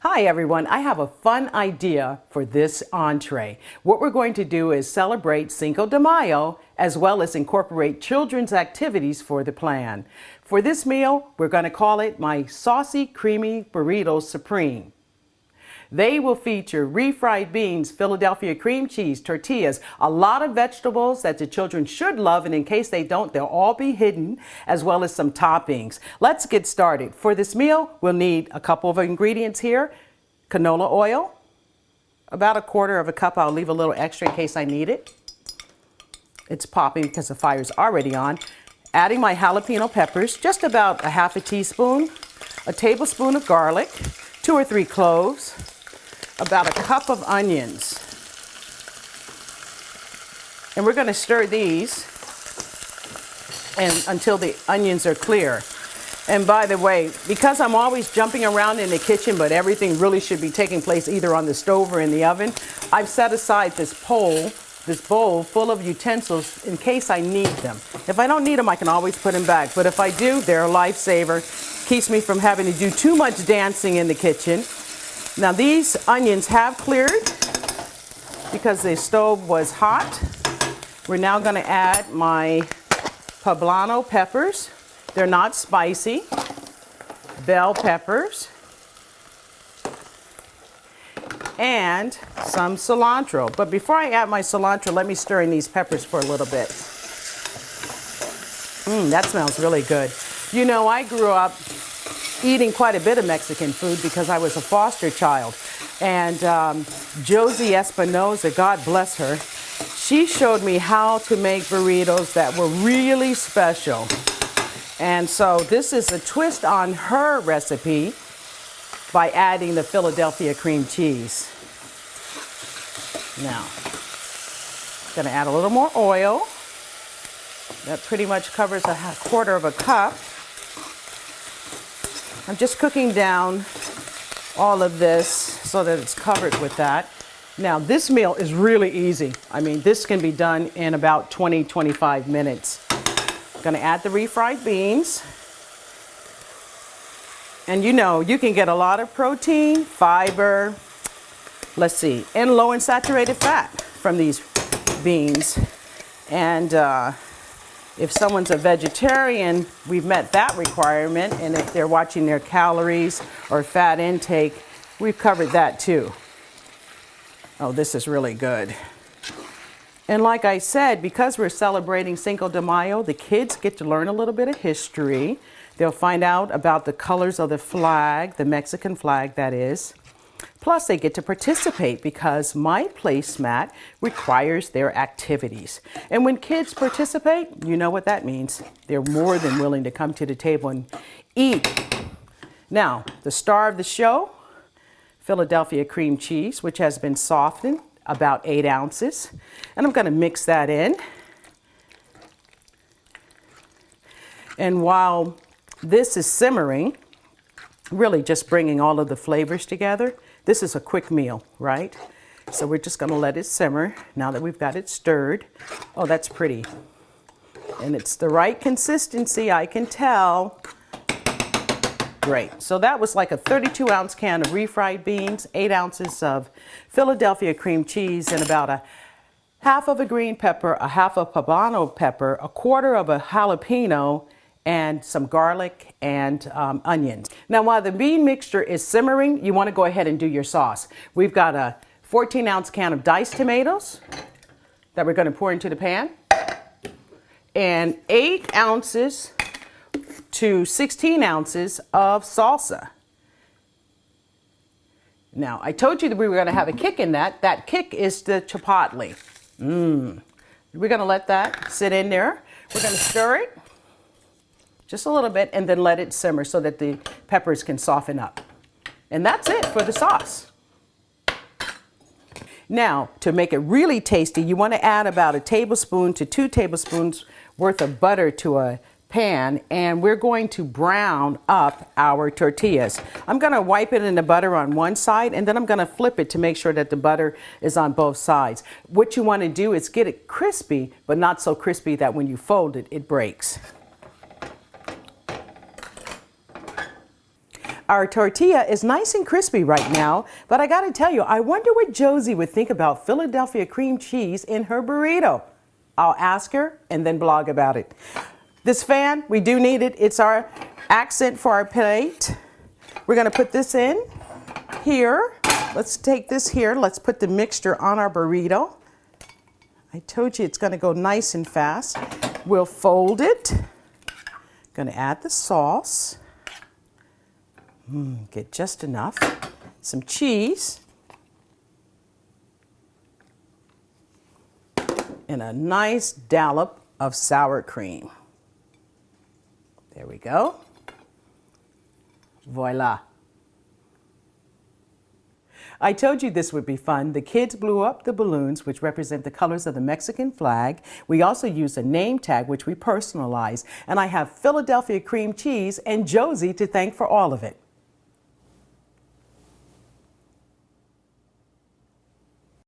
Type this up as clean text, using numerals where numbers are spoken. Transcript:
Hi everyone, I have a fun idea for this entree. What we're going to do is celebrate Cinco de Mayo as well as incorporate children's activities for the plan. For this meal, we're going to call it my Saucy Creamy Burritos Supreme. They will feature refried beans, Philadelphia cream cheese, tortillas, a lot of vegetables that the children should love, and in case they don't, they'll all be hidden, as well as some toppings. Let's get started. For this meal, we'll need a couple of ingredients here. Canola oil, about 1/4 cup. I'll leave a little extra in case I need it. It's popping because the fire's already on. Adding my jalapeno peppers, just about 1/2 teaspoon, a tablespoon of garlic, 2 or 3 cloves, about 1 cup of onions. And we're going to stir these until the onions are clear. And by the way, because I'm always jumping around in the kitchen, but everything really should be taking place either on the stove or in the oven, I've set aside this bowl full of utensils in case I need them. If I don't need them, I can always put them back. But if I do, they're a lifesaver. Keeps me from having to do too much dancing in the kitchen. Now these onions have cleared because the stove was hot. We're now going to add my poblano peppers. They're not spicy. Bell peppers. And some cilantro. But before I add my cilantro, let me stir in these peppers for a little bit. That smells really good. You know, I grew up eating quite a bit of Mexican food because I was a foster child. And Josie Espinoza, God bless her, she showed me how to make burritos that were really special. And so this is a twist on her recipe by adding the Philadelphia cream cheese. Now, I'm gonna add a little more oil. That pretty much covers 1/4 cup. I'm just cooking down all of this so that it's covered with that. Now, this meal is really easy. I mean, this can be done in about 20-25 minutes. I'm gonna add the refried beans. And you know, you can get a lot of protein, fiber, let's see, and low in saturated fat from these beans. And if someone's a vegetarian, we've met that requirement. And if they're watching their calories or fat intake, we've covered that too. Oh, this is really good. And like I said, because we're celebrating Cinco de Mayo, the kids get to learn a little bit of history. They'll find out about the colors of the flag, the Mexican flag that is. Plus they get to participate because my placemat requires their activities. And when kids participate, you know what that means. They're more than willing to come to the table and eat. Now, the star of the show, Philadelphia cream cheese, which has been softened, about 8 ounces. And I'm gonna mix that in. And while this is simmering, really just bringing all of the flavors together, this is a quick meal, right? So we're just gonna let it simmer now that we've got it stirred. Oh, that's pretty. And it's the right consistency, I can tell. Great. So that was like a 32-ounce can of refried beans, 8 ounces of Philadelphia cream cheese, and about 1/2 green pepper, 1/2 poblano pepper, 1/4 jalapeno, and some garlic and onions. Now, while the bean mixture is simmering, you want to go ahead and do your sauce. We've got a 14-ounce can of diced tomatoes that we're going to pour into the pan, and 8 ounces to 16 ounces of salsa. Now, I told you that we were going to have a kick in that. That kick is the chipotle. We're going to let that sit in there. We're going to stir it just a little bit and then let it simmer so that the peppers can soften up. And that's it for the sauce. Now, to make it really tasty, you want to add about 1 tablespoon to 2 tablespoons worth of butter to a pan, and we're going to brown up our tortillas. I'm going to wipe it in the butter on one side, and then I'm going to flip it to make sure that the butter is on both sides. What you want to do is get it crispy, but not so crispy that when you fold it, it breaks. Our tortilla is nice and crispy right now, but I gotta tell you, I wonder what Josie would think about Philadelphia cream cheese in her burrito. I'll ask her and then blog about it. This fan, we do need it. It's our accent for our plate. We're gonna put this in here. Let's take this here. Let's put the mixture on our burrito. I told you it's gonna go nice and fast. We'll fold it. Gonna add the sauce. Get just enough. Some cheese. And a nice dollop of sour cream. There we go. Voila. I told you this would be fun. The kids blew up the balloons, which represent the colors of the Mexican flag. We also used a name tag, which we personalized. And I have Philadelphia cream cheese and Josie to thank for all of it.